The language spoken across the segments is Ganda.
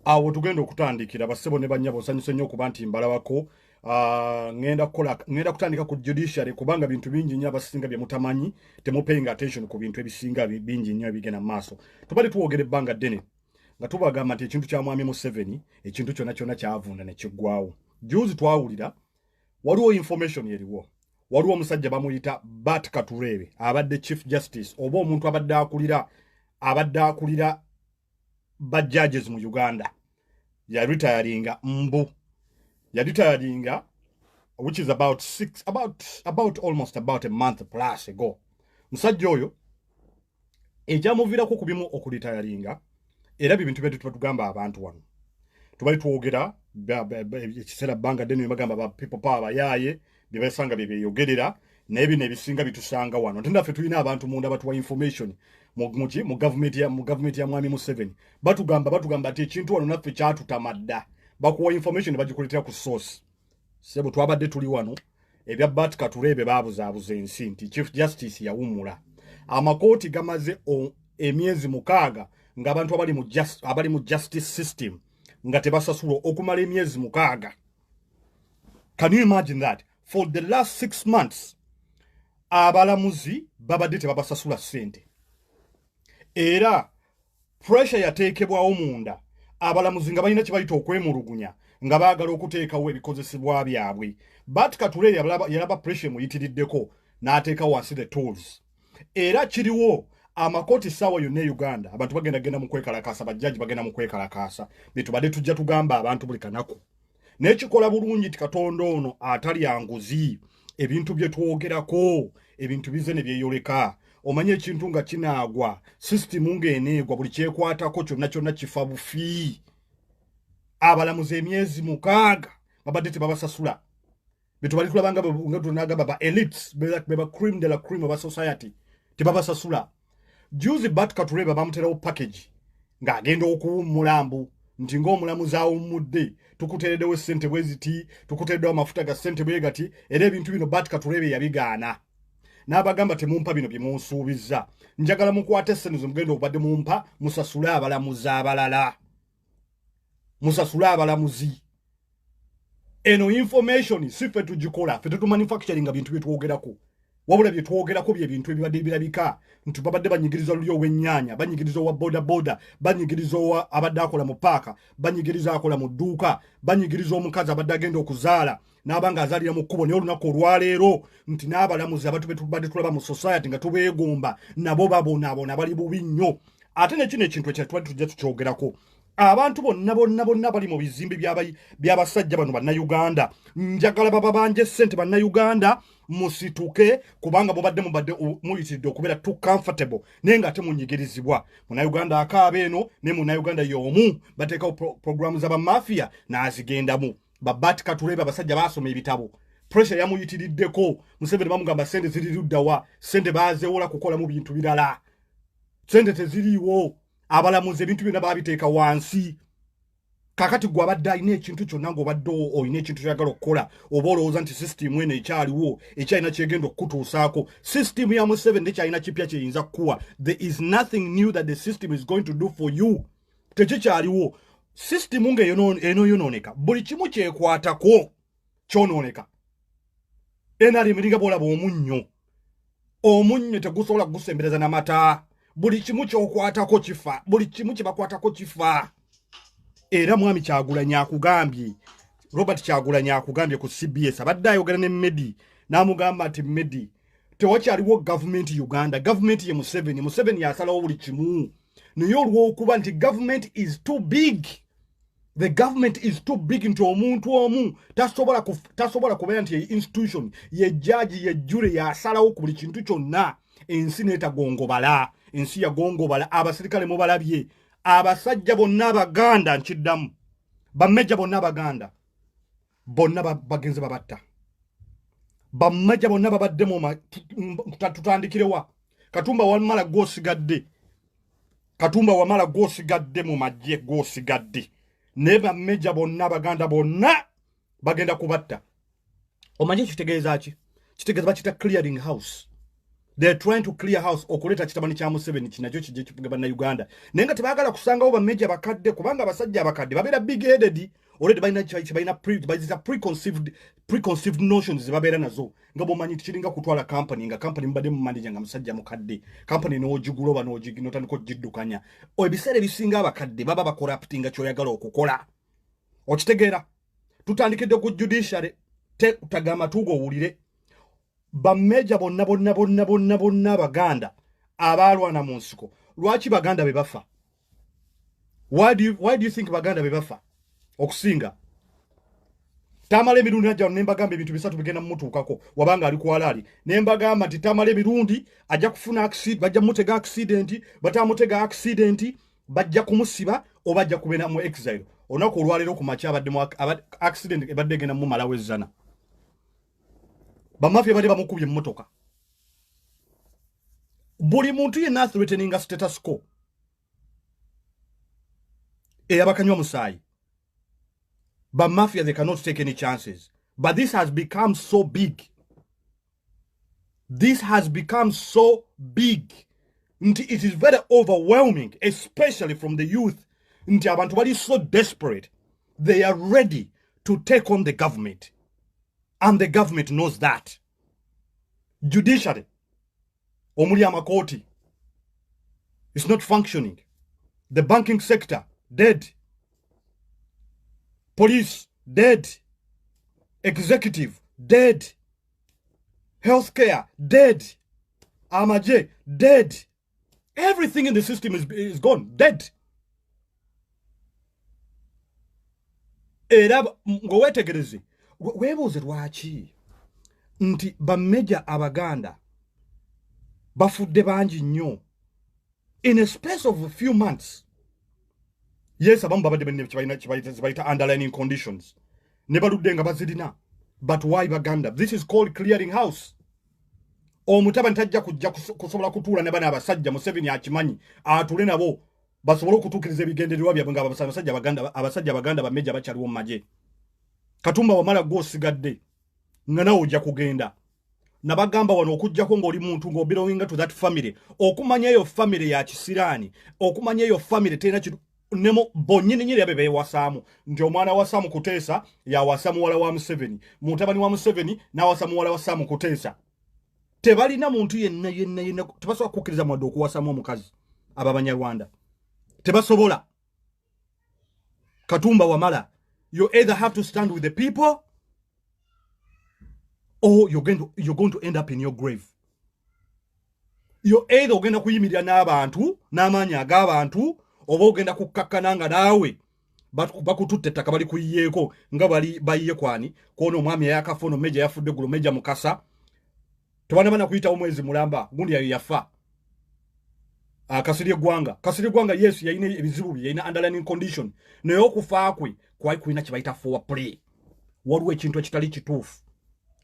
awo tugenda okutandikira bassebo ne bannyabo nsanyuse nnyo okuba nti mbalabako. ngenda kutandika ku judiciary kubanga bintu bingi nnyo abasinga bye mutamanyi, temupaying attention ku bintu ebisinga bingi nnyo ebigenda mu maaso. Tubali tuwogera ebbanga ddene nga tubagamba nti ekintu kya mwami Museveni ekintu kyonna kyonna kyavunda ne kiggwawo. Juzi twawulira waliwo information eriwo, waliwo omusajja bamuyita Bat Katurebe abadde Chief Justice oba omuntu abadde akulira ba judges mu Uganda, ya retiringa which is almost about a month plus ago. Musajja oyo ekyamuviirako kubimu okulitayaringa era bintu byetu tugamba abantu wano tubali twogera ekiseera bbanga ddene bagamba ba people power bayaye bye basanga bye byeyogerera naye bino ebisinga bitusanga wano. Ate naffe tulina abantu munda batuwa information mu government ya mwami Museveni batugamba ati ekintu wano naffe kyatutamadda, bakuwa information bagikuletera ku source. Sebo twabadde tuli wano ebya Bat Katurebe babuzaabuza ensi nti Chief Justice yawumula, amakooti gamaze emyezi 6 ng'abantu abali mu justice system nga tebasasulwa okumala emyezi 6. Can you imagine that? For the last 6 months abalamuzi babadde tebabasasula ssente, era pressure yateekebwawo munda abalamuzi nga balina kibayita okwemulugunya nga baagala okuteekawo ebikozesebwa byabwe. Bat Katurebe yalaba pressure muyitiriddeko n'ateeka wansi the tools. Era kiriwo amakooti ssaawa yonna e Uganda abantu bagenda mu kwekalakaasa, bajjaji bagenda mu kwekalakaasa, betubadde tujja tugamba abantu buli kanaku. N'ekikola bulungi ti Katonda ono atali anguzi, ebintu bye twogerako ebintu bize ne byeyoleka. Omanye ekintu nga kinaagwa system ng'eneegwa buli kyekwatako kyonna kifa bufi. Abalamuzi emyezi 6 babadde tebabasasula, betubali tulabanga nga tunagamba ba elites beba cream de la cream of society tebabasasula. Juzi Bat Katurebe bamuterawo package nga agenda okuwumulambu nti ng'omulamuzi awummudde tukutereddewo ssente bweziti, tukutereddewo amafuta ga ssente bwegati, era ebintu bino Bat Katurebe yabigaana n'abagamba temumpa bino bye munsuubiza, njagala mukwate ssente zo mugenda obadde mumpa musasule abalamuzi abalala, musasule abalamuzi. Eno information sife tugikola, fe tumanufacturing bintu byetwogerako, wabula byetwogerako bye bintu ebibadde birabika nti babadde banyigiriza lulyo w'ennyanya, banyigiriza wa boda, banyigiriza wa abadde akola mu paaka, banyigiriza akola mu dduuka, banyigiriza omukazi abadde agenda okuzaala n'abanga azaalira mu kkubo. Naye olunaku olwaleero nti n'abalamuzi abantu betubadde tulaba mu society nga tubeegomba nabo babonaabona bali bubi nnyo. Ate ne kino ekintu ekyatubadde tujja tukyogerako, abantu bonna bali mu bizimbe by'abasajja bano bannayuganda, njagala babanje ssente bannayuganda musituke kubanga mubadde muyitiridde okubeera too comfortable naye nga ate munyigirizibwa. Munnayuganda akaaba eno ne munnayuganda y'omu bateekawo programu z'abamafia n'azigendamu. Bat Katurebe abasajja baasoma ebitabo, pressure yamuyitiriddeko. Museveni bamugamba ssente ziri luddawa, ssente baazeewola kukola mu bintu birala, ssente teziriiwo. Abalamuzi ebintu byonna babiteeka wansi. Kakati gwe abadde alina ekintu kyonna ng'obadde olina ekintu kyagala okukola oba olowooza nti system eno ekyaliwo ekyalina kyegenda okutuusaako. System ya Museveni tekyalina kipya kyeyinza kukuwa. There is nothing new that the system is going to do for you. Tekikyaliwo. System eno yonooneka, buli kimu kyekwatako kyonooneka. Enalimulinga bw'olaba omunnyo tegusobola kugusembereza n'amata. Buli kimu kyokwatako kifa, buli kimu kyebakwatako kifa. Era mwami Kyagulanyi akugambye, Robert Kyagulanyi akugambye ku CBS abadde ayogera ne Medi n'amugamba ati Medi tewakyaliwo government Uganda, government ye Museveni yasalawo buli kimu. Naye olw'okuba nti government is too big, the government is too big nti omuntu omu tasobola kubeera nti ye institution ye judge ye jure yasalawo ku buli kintu kyonna. Ensi neetagongobala, ensi yagongobala. Abasirikale mubalabye, abasajja bonna Abaganda nkiddamu, bamejja bonna Abaganda bonna bagenze babatta, bamejja bonna babaddemu. Tutandikirewa Katumba wamala gwosigadde mu magye gwosigadde, ne bamejja bonna Abaganda bonna bagenda kubatta. Omanye kitegeeza ki? Kitegeeza bakita clearing house. They're trying to clear house okuleta kitamani kya Museveni kinacho kije kipuga na Uganda. Nenga tebagala kusanga oba meja bakadde kubanga abasajja abakadde babera big headed already baina preconceived notions babera nazo. Ngabo manyi kiringa kutwala company nga company mbade mu manager nga musajja mukadde. Company no jiguloba no jiginota niko jiddukanya. Ebisere bisinga abakadde baba bakorruptinga kyoyagala okukola. Okitegeera tutandikidde ku judiciary te utagama tugo owulire bameja bonna baganda abalwana mu nsiko lwaki baganda bebafa why do you think baganda bebafa okusinga tamale mirundi ajja nembagamba ebintu bisatu bigenda mutukako wabanga ali kwalali nembagamba nti tamale mirundi ajja kufuna accident bajja mutega accident batamutega accident bajja kumusiba obajja kubena mu exile onako olwalero ku macha abadde mu accident ebadde gena mu malawezana bamafia bali bamukubye mmotoka buli muntu yenna threatening status quo abakanywa musayi bamafia they cannot take any chances but this has become so big it is very overwhelming especially from the youth nti abantu bali so desperate they are ready to take on the government. And the government knows that. Judiciary, omuli amakoti, is not functioning. The banking sector, dead. Police, dead. Executive, dead. Healthcare, dead. Amaje, dead. Everything in the system is gone, dead. Era ngowetegereze. Webuze lwaki nti bameja abaganda bafudde banji nnyo in a space of a few months. Yes, abamu babadde benne kibayita underlying conditions ne baludde nga bazirina, but why baganda? This is called clearing house. Omutaba ntajja kujja kusobola kutuula ne bana abasajja Museveni akimanyi atule nabo basobola okutuukiriza ebigendererwa byabwe nga abasajja baganda bameja bakyaliwo mu maje. Katumba wamala gwosigadde nga nawe ojja kugenda nabagamba wano okujjako ng'oli muntu ng'obelonging to that family okumanya eyo family ya kisiraani okumanya eyo family tena kitu nemo bonyine nyiri yabe bewasaamu nti omwana wa Saamu Kuteesa yawasa muwala wa Museveni mutabani wa Museveni nawasa muwala wa Saamu Kuteesa tebalina muntu yenna tebasobola kukkiriza mwadde okuwasaamu omukazi ab'Abanyarwanda tebasobola. Katumba wamala you either have to stand with the people or you're going to end up in your grave. You're either ogenda kuyimirira n'abantu n'amaanyi ag'abantu oba ogenda kukkakkana nga naawe bakututte ettaka bali kuyiyeeko nga bali bayiye kwani kwono omwami yakafa ono meja yafudde gulu meja Mukasa tebanabana kuyitawo mwezi mulamba gundi yayo yafa. Kasirye Gwanga yes yayina ebizibu bye yayina underlying condition naye okufa kwe kwali kulina kibayita forward play waliwo ekintu ekitali kituufu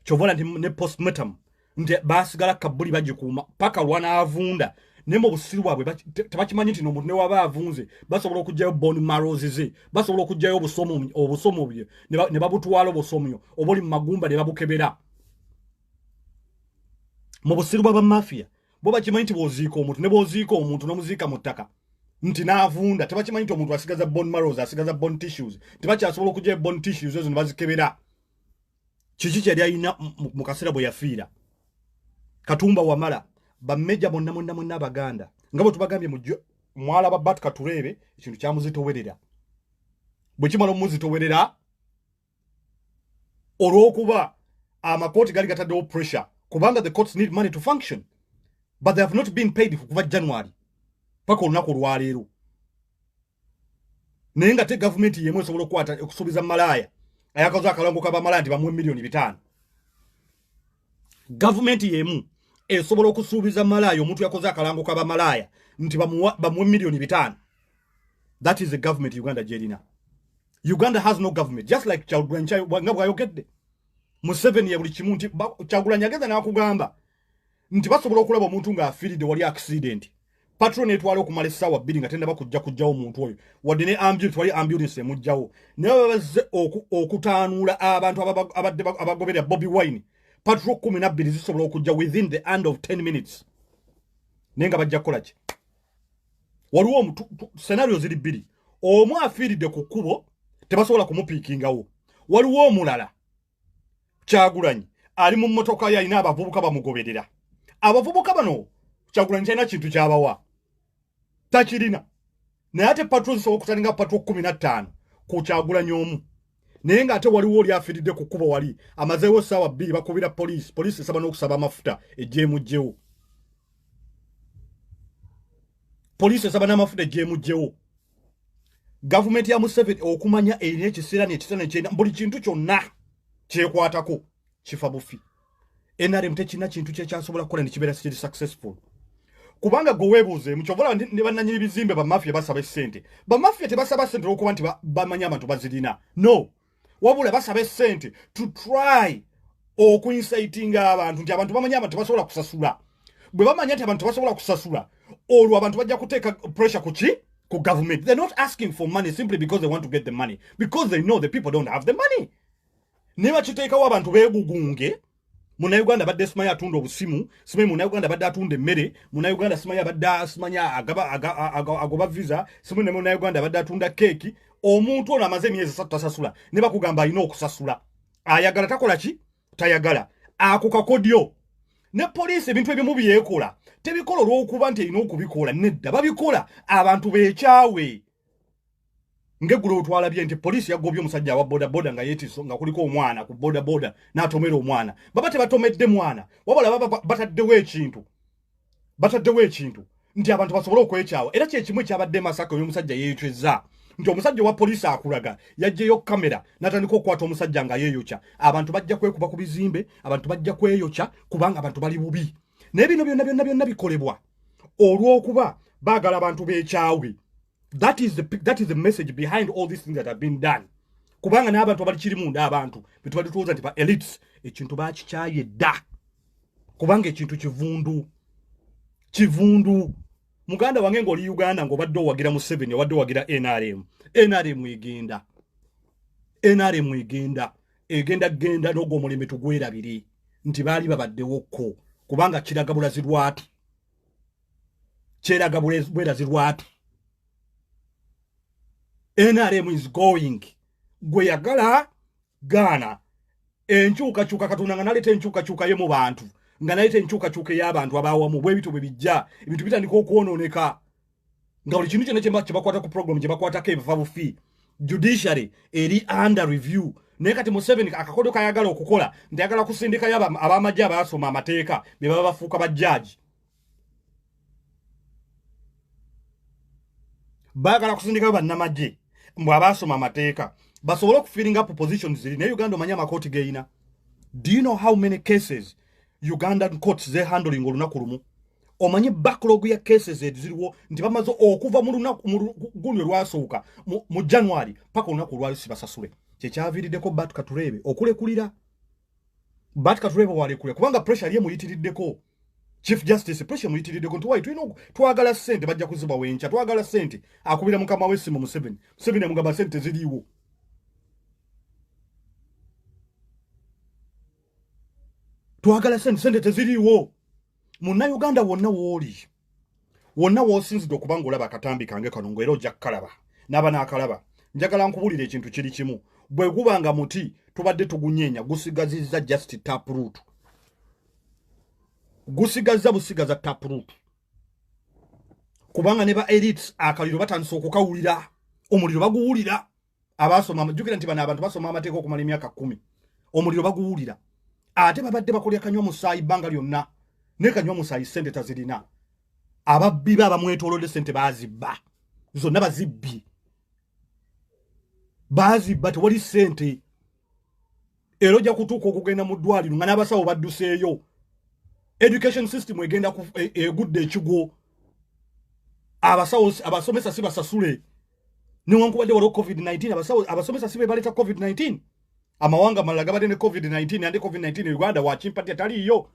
kyovola nti ne postmortem nti basigala kabuli bagikuuma paka lwana avunda ne mu busiru bwabwe tebakimanyi nti n'omuntu ne waba avunze basobola okugyayo bone marrows ze basobola okugyayo obusomo bye ne babutwala obusomyo obuli mu magumba ne babukebera mu busiru bwa mafia bo bakimanyi nti bwoziika omuntu ne bwoziika omuntu n'omuziika mu ttaka nti naavunda tebakimanyi nti omuntu asigaza bone marrows asigaza bone tissues tebakyasobola okugyayo bone tissues ezo ne bazikebera. Kiki kyali ayina mu kaseera bwe yafiira. Katumba wamala bameja bonna abaganda nga bwe tubagambye mwala ba Katureebe ekintu kyamuzitowerera bwe kimala omuzitowerera olw'okuba amakooti gali gataddewo pressure kubanga the courts need money to function but they have not been paid kuva January paka olunaku olwaleero naye nga te gavumenti yemu esobola okusuubiza malaaya ayakaza akalango k'abamalaaya nti bamuwe $5,000,000. Gavumenti yemu esobola okusuubiza malaaya omuntu yakoze akalango k'abamalaaya nti bamuwe $5,000,000. That is the government Uganda jerina. Uganda has no government, just like Kyagulanyi nga bw'ayogedde. Museveni ya buli kimu nti Kyagulanyi ageza n'akugamba nti basobola okulaba omuntu ng'afiiridde wali accident patron etwala okumala essaawa 2 nga tenda bakujjawo omuntu oyo wadde ne ambulance wali ambulance emujjawo naye babazze okutaanuula abantu abaggoberera Bobi Wine patrol 12 zisobola okujja within the end of 10 minutes nenga bajja kukola ki waliwo scenario ziri bbiri omu afiiridde ku kkubo tebasobola kumupiikingawo waliwo omulala Kyagulanyi ali mu mmotoka ye alina abavubuka bamugoberera abavubuka bano Kyagulanyi talina kintu kyabawa takirina naye ate patrol zisobola okutalinga patrol 15 ku Kyagulanyi omu naye ng'ate waliwo oli afiiridde ku kkubo wali amazeewo essaawa 2 bakubira poliisi esaba n'okusaba amafuta ejjeemugjewo poliisi esaba n'amafuta ejjeemugjewo gavumenti ya Museveni okumanya erina ekiseera n'ekitone kyena buli kintu kyonna kyekwatako kifa bufi NRM tekina kintu kyekyasobola kukola nekibeera kiri successful kubanga gwe weebuuzeemu kyovola ne bannanyini bizimbe bamafia basaba essente bamafia tebasaba ssente olwokuba nti bamanya abantu bazirina no wabula basaba essente to try okuincitinga abantu nti abantu bamanya abantu basobola kusasula bwe bamanya nti abantu basobola kusasula olwo abantu bajja kuteeka pressure ku government. They're not asking for money simply because they want to get the money, because they know the people don't have the money. Never chiteekawo abantu beegugunge Munnayuganda badde simanyi atunda obusimu simanyi Munnayuganda badde atunda emmere Munnayuganda simanyi abadde simanyi agoba visa simanyi Munnayuganda badde atunda keeki omuntu ono amaze emyezi 3 tasasula ne bakugamba alina okusasula ayagala takola ki tayagala ako kakodyo ne poliisi ebintu ebimu byekola tebikola olw'okuba nti erina okubikola nedda babikola abantu beekyawe ngeggulo otwalabye nti poliisi yagobye omusajja wa bodaboda nga yeetiso nga kuliko omwana ku bodaboda n'atomera omwana baba tebatomedde mwana wabula baba bataddewo ekintu nti abantu basobole okwekyawa era kyekimu ekyabadde Masaka y'omusajja yeeyoteza nti omusajja wa poliisi akulaga yajjeyo kamera n'atandika okukwata omusajja nga yeeyokya abantu bajja kwekuba ku bizimbe abantu bajja kweyokya kubanga abantu bali bubi naye bino byonna bikolebwa olw'okuba baagala abantu beekyawe. That is the message behind all these things that have been done. Kubanga n'abantu abali kiri munda abantu bitubadde tuwoza nti ba elites ekintu bakikyaye dda kubanga ekintu kivundu muganda wange ng'oli Uganda ng'obadde owagira Museveni obadde owagira NRM egenda n'ogwo omulembe tugwerabire nti baali babaddewokko kubanga kiraga bulazi lwatu NRM is going gwe yagala Ghana enkyukakyuka Katonda nga naleta enkyukakyuka ye mu bantu nga naleta enkyukakyuka y'abantu abawamu bwe bitu bwe bijja ebintu bitandika okwonooneka nga buli kintu kyonna kye bakwata ku program gye bakwatako ebifa bufi judiciary eri under review naye kati Museveni akakodo kayagala okukola nti ayagala kusindikayo ab'amagye abaasoma amateeka be baba bafuuka bajjaaji baagala kusindikayo bannamagye mbwe abaasoma amateeka basobole okufiringa up positions ziri naye Uganda omanya amakooti geina. Do you know how many cases Ugandan courts ze handling olunaku lumu? Omanyi backlog ya cases eziriwo nti bamaze okuva mu guno lwasooka mu January paka olunaku lwali sibasasule kyekyaviiriddeko Bat Katurebe okulekulira Bat Katurebe walekule kubanga pressure ye muyitiriddeko Chief Justice pressure muyitiriddeko nti wayi twagala ssente bajja kuziba wenca twagala ssente akubira mukama w'essimu Museveni amugamba ssente ziriiwo twagala ssente teziriiwo Munnayuganda wonna w'osinzidde okuba ng'olaba akatambi kange kano ng'era ojja kukalaba n'aba n'akalaba njagala nkubuulira ekintu kiri kimu bwe gubanga muti tubadde tugunyeenya gusigazizza just taproot busigaza taproot kubanga ne ba elites akaliro batandise okukawulira omuliro baguwulira abasoma amajjukira nti bano abantu basoma amateeka okumala emyaka 10 omuliro baguwulira ate babadde bakolya kanywa musaayi bbanga lyonna ne kanywa musaayi ssente tazirina ababbi abamwetoolodde ssente baazibba zonna bazibba tewali ssente era ojja kutuuka okugenda mu ddwaliro nga n'abasawo badduseeyo education system egenda egudde ekigo abasawo abasomesa si basasule newankubadde waliwo COVID-19 abasomesa si be baleeta COVID-19 amawanga malala gabadde ne COVID-19 ande COVID-19 Uganda wakimpati ataliiyo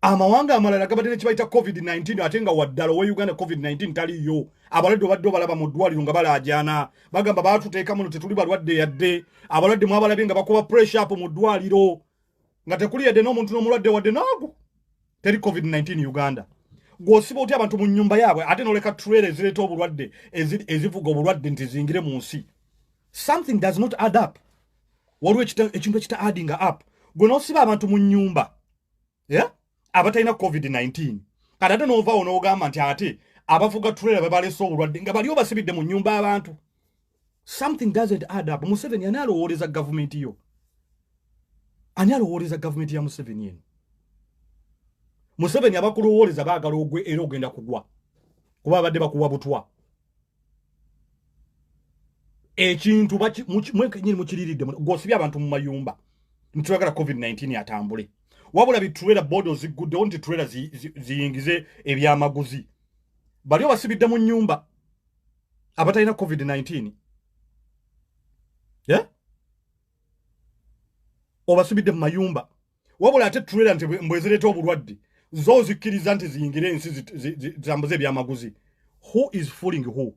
amawanga amalala gabadde kibayita COVID-19 atenga waddala we Uganda COVID-19 taliyo abalwadde badde balaba mu ddwaliro nga balajana bagamba batuteeka muno tetuli balwadde yadde abalwadde mwabalabye nga bakuba pressure up mu ddwaliro nga tekuli yadde n'omuntu n'omulwadde wadde naago teri COVID-19 Uganda gwosiba oti abantu mu nyumba yaabwe ate noleka trailer ezireeta obulwadde ezivuga obulwadde nti zingire mu nsi. Something does not add up. Waliwo ekintu ekita adding up gwe n'osiba abantu mu nyumba abatalina COVID-19 kati ate n'ovaawo n'ogamba nti ate abavuga trailer babalesa obulwadde nga baliyo basibidde mu nyumba abantu. Something doesn't add up. Museveni ani alowooleza gavumenti yo? Ani alowooleza gavumenti ya Museveni eno? Museveni abakulowooleza baagala ogwe era ogenda kugwa kuba abadde bakuwa butwa. Ekintu mwekenyini mukiriridde gwosibye abantu mu mayumba ntibagala COVID-19 atambule. Wabula bitrailer bodo zigudde onti trailer ziyingize ebyamaguzi. Baliyo basibidde mu nyumba abatalina COVID-19. Obasibidde mu mayumba. Wabula ate trailer nti mbwezireeta obulwadde zo zikkiriza nti ziyingire ensi zambuze ebyamaguzi. Who is fooling who?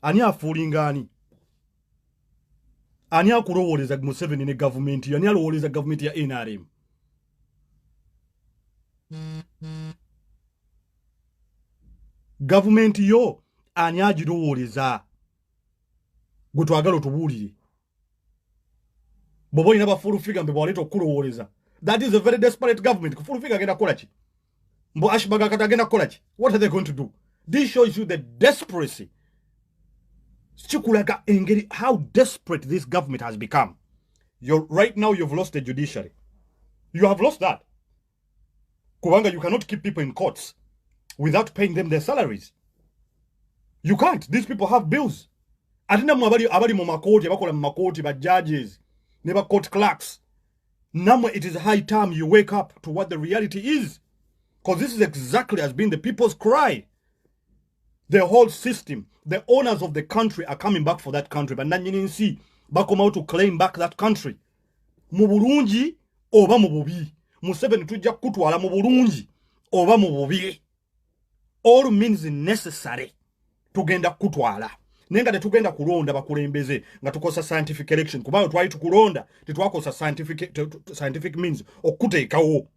Ani afuulinga ani? Ani akulowooleza Museveni ne gavumenti? Ani alowooleza gavumenti ya NRM? Gavumenti yo ani agirowooleza? Gwe twagala otubuulire. Bobo ina bafulufiga mbe bwaleeta okulowooleza. That is a very desperate government. Kufulufiga agenda kukola ki? Mbo Ashbaga kata agenda kukola ki? What are they going to do? This shows you the desperacy. Chikulaga engeri how desperate this government has become. Right now you've lost the judiciary. You have lost that. Kubanga, you cannot keep people in courts without paying them their salaries. You can't. These people have bills. Atina abali mu makoti abakola mu makoti ba judges ne ba court clerks. Now it is high time you wake up to what the reality is. Because this is exactly has been the people's cry. The whole system, the owners of the country are coming back for that country. But nanyininsi bakoma out to claim back that country. Mu bulungi oba mu bubi. Museveni tujja kutwala mu bulungi oba mu bubi. All means necessary tugenda kutwala. Nenga tetugenda kulonda bakulembeze nga tukosa scientific election kuba twali tukulonda tetwakosa scientific means okuteekawo.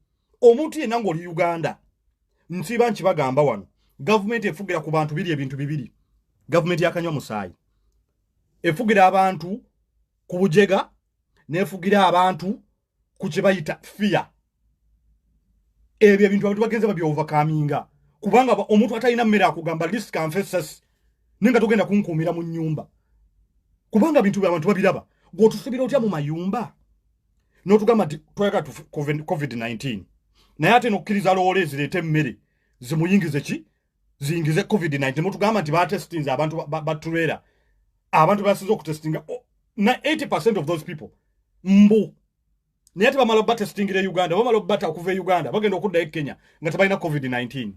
Omuntu yenna ng'oli Uganda nsiba nkibagamba wano government efugira ku bantu biri ebintu bibiri. Government yakanywa musaayi efugira abantu ku bujega nefugira abantu ku kibayita fear. Ebyo ebintu abantu bagenze babyo overcominga kubanga omuntu atalina mmere akugamba risk confesses ninga tugenda kunkumira mu nyumba kubanga bintu by'abantu babiraba gwotusibira otya mu mayumba n'otugamba nti tweka COVID-19 naye ate n'okkiriza loole zireete emmere zimuyingize ki ziyingize COVID-19 mutugamba nti batestinze abantu batulera abantu basize okutestinga na 80% of those people mbu naye ate bamala batestingire Uganda bamala bata okuva Uganda bagenda okudda Kenya nga tebalina COVID-19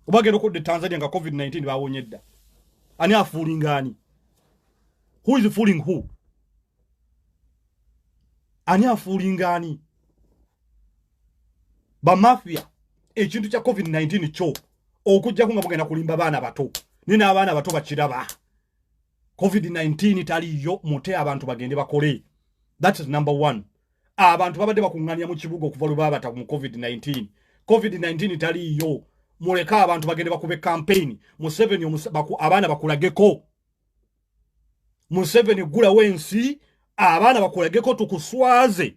bagenda okudda Tanzania nga COVID-19 bawonyedda. Ani afuulinga ani? Who is fooling who? Ani afuulinga ani? Ba mafia ekintu kya COVID-19 kyo okujja kunga mugenda kulimba baana bato nina abaana bato bakiraba. COVID-19 taliyo mute abantu bagende bakole. That is number one. Abantu babadde bakunganya mu kibuga okuva lubabata mu COVID-19. COVID-19 taliyo muleka abantu bagende bakube campaign. Museveni abaana bakulageko. Museveni gula wensi abaana bakulageko tukuswaze.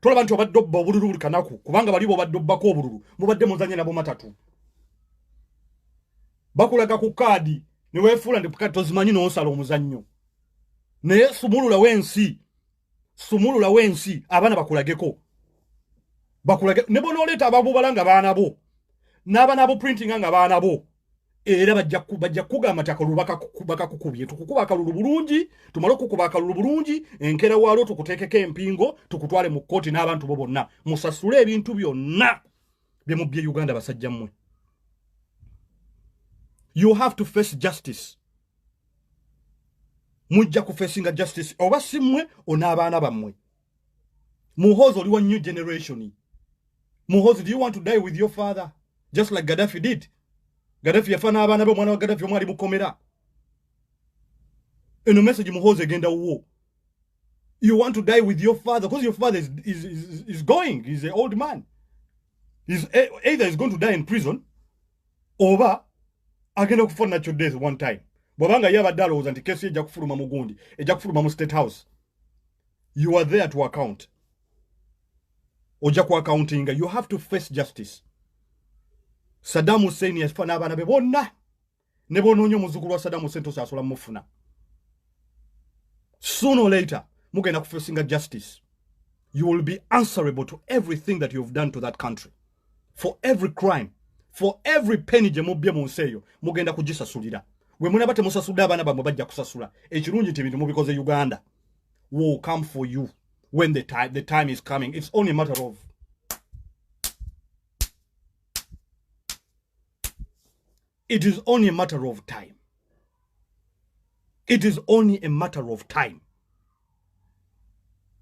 Tola bantu babadde obba obululu kanaku kubanga bali bo badde obbako obululu mubadde muzanye nabo matatu. Bakulaga ku kadi ne wefuula ndi kati tozimanyi n'osala omuzannyo. Naye sumulula wensi abaana bakulageko. Bakulage ne bonooleta ababubalanga baana bo. N'abaana abo printing nga baana bo. Era bajja kugamba takalubaka kubaka kukubye tukukuba akalulu bulungi tumale kukuba akalulu bulungi enkera walo tukuteekeko empingo tukutwale mu kkooti n'abantu bo bonna musasule ebintu byonna bye mu bye Uganda basajja mmwe. You have to face justice. Mujja kufesinga justice oba simmwe onaabaana bammwe. Muhozo oli wa new generation. Muhozi, do you want to die with your father? Just like Gaddafi did. Gaddafi yafana abana be mwana wa Gaddafi omwali mukomera. Eno message Muhozi agenda war. You want to die with your father because your father is going. He's an old man. Either he's going to die in prison or agenda kufuna natural death one time. Bwabanga yaba dalo nti kesi ejja kufuluma mu gundi, ejja kufuluma mu State House. You are there to account. Oja ku accounting, you have to face justice. Saddam Hussein yafana abana be bonna. Ne bononyo muzukulu wa Saddam Hussein tosasola mufuna. Sooner or later, mugenda kufacinga justice. You will be answerable to everything that you've done to that country. For every crime, for every penny je mubye munseyo, mugenda kujisasulira. We muna bate musasuda abana bamwe bajja kusasula. Ekirungi nti bintu mubikoze Uganda will come for you when the time is coming. It's only a matter of It is only a matter of time. It is only a matter of time.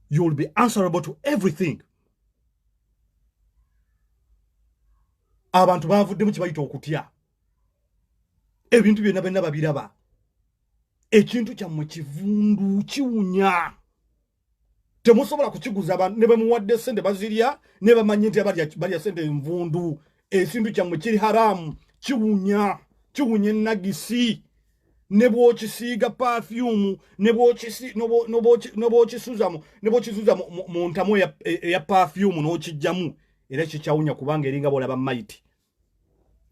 You will be answerable to everything. Abantu bavudde mu kibayita okutya. Ebintu byonna benna babiraba. Ekintu kyammwe kivundu kiwunya. Temusobola kukiguza abantu ne bamuwadde sente bazirya ne bamanye nti balya sente nvundu. Ekintu kyammwe kiri haramu kiwunya nagisi. Nebo chisiga perfume, nebo chisuza mu ntamu ya perfume no chijamu era chichawunya kubanga eringa bola ba mighty.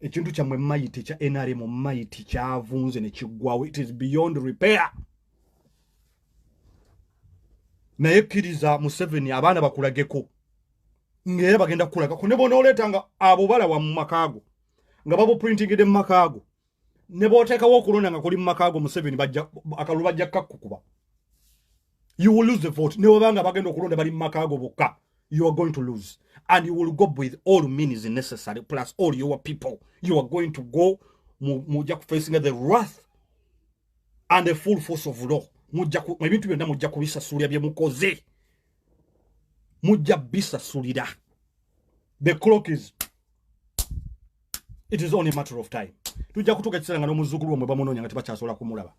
Ekintu kyamwe mighty cha NRM mighty kyavunze ne kigwawo. It is beyond repair. Naye kiriza Museveni abana bakulageko. Ngere bagenda kulaga ko nebo noletanga abo bala wa makago. Nga babo printing de makago. Nebo teka wokulona nga kuli makago Museveni akaluba jakka kukuba. You will lose the vote. Nebo banga bagenda okulonda bali makago bokka. You are going to lose. And you will go with all means necessary plus all your people. You are going to go mujja facing the wrath and the full force of law. Ebintu byonna mujja kubisasulira bye mukoze. Mujja bisasulira. The clock is. It is only a matter of time. Tujja kutuka kiseera nga n'omuzukulu omwe bamunonya nga tebakyasobola kumulaba.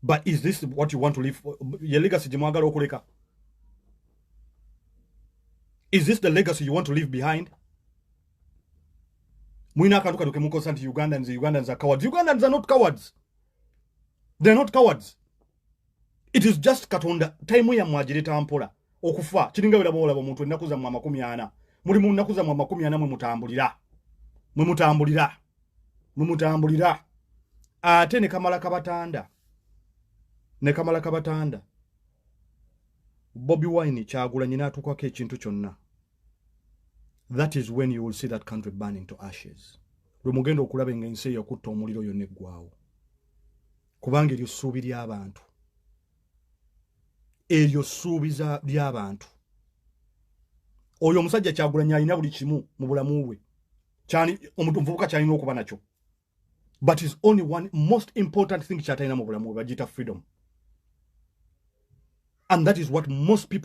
But is this what you want to live for? Your legacy gye mwagala okuleka? Is this the legacy you want to leave behind? Mwina akantu kano ke mukosa nti Ugandans are cowards. Ugandans are not cowards. They're not cowards. It is just Katonda time ya mwajireta mpola okufa kiringa wera bola omuntu ennaku za 40 muri mu nnaku za 40 mwe mutambulira ate ne kamala kabatanda Bobby Wine kyagula nyina atukako ekintu kyonna. That is when you will see that country burning to ashes. Lwe mugenda okulaba ensi yakutta omuliro yonna eggwawo. Kubanga eryo ssuubi ly'abantu. Eryo ssuubi ly'abantu. Oyo omusajja Kyagulanyi alina buli kimu mu bulamu bwe. Kyani omuntu mvubuka kyalina okuba nakyo. But is only one most important thing kyatalina mu bulamu bwe bagiyita freedom. And that is what most people